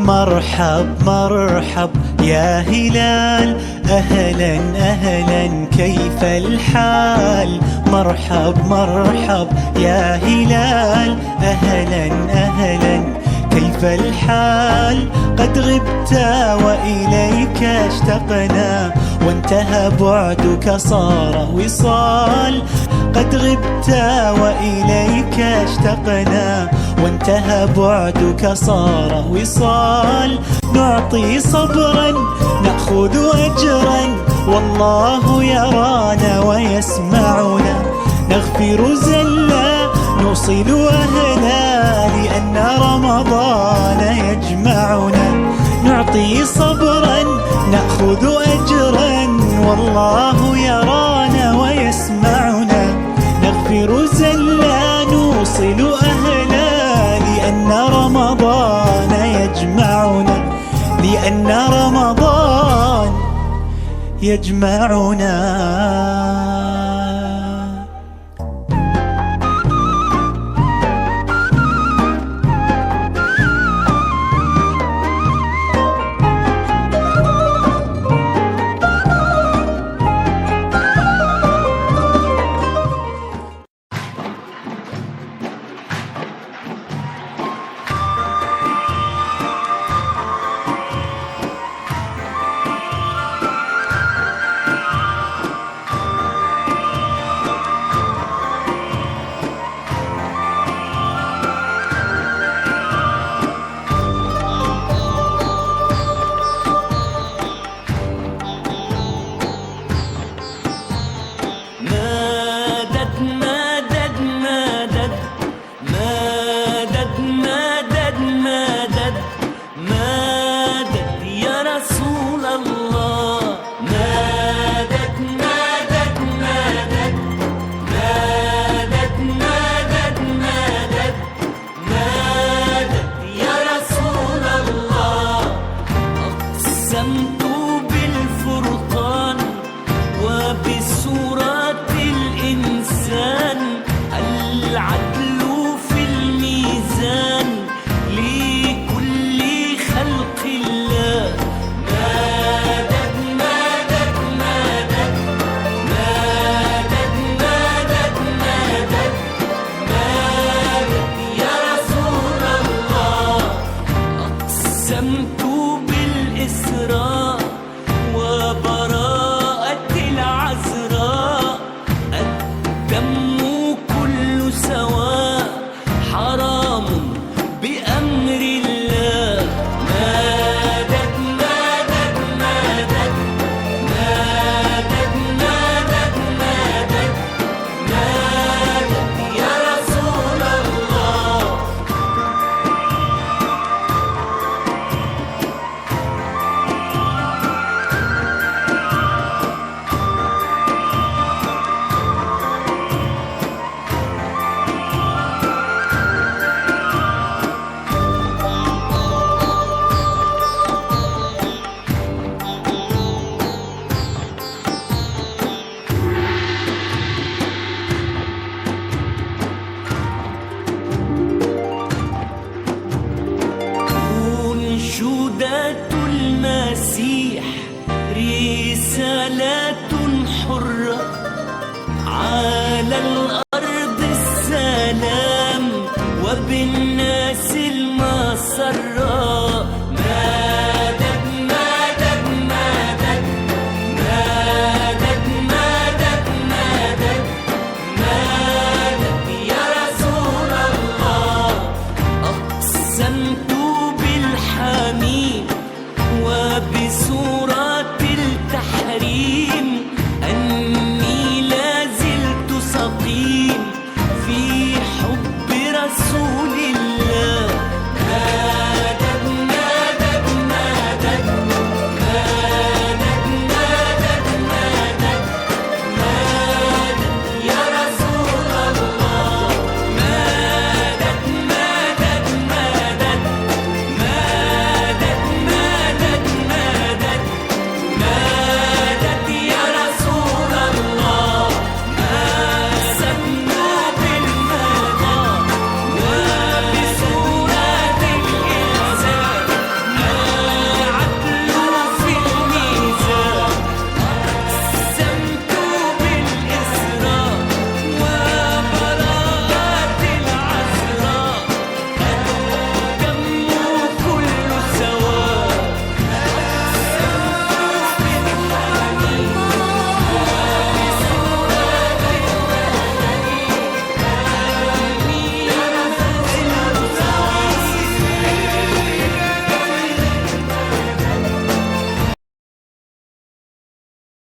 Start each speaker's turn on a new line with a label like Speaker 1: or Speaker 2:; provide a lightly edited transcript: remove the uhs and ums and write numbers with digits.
Speaker 1: مرحب مرحب يا هلال، أهلا أهلا كيف الحال؟ مرحب مرحب يا هلال، أهلا أهلا كيف الحال؟ قد غبت وإليك اشتقنا، وانتهى بعدك صار وصال. قد غبت وإليك اشتقنا، وانتهى بعدك صار وصال. نعطي صبرا نأخذ أجرا، والله يرانا ويسمعنا. نغفر زلا نوصل أهلا، لأن رمضان يجمعنا. نعطي صبرا نأخذ أجرا، والله يرانا ويسمعنا. نغفر زلا نوصل أهلا، لأن رمضان يجمعنا، لأن رمضان يجمعنا.
Speaker 2: المسيح رسالة حرة على الأرض السلام، وبالناس المسرة.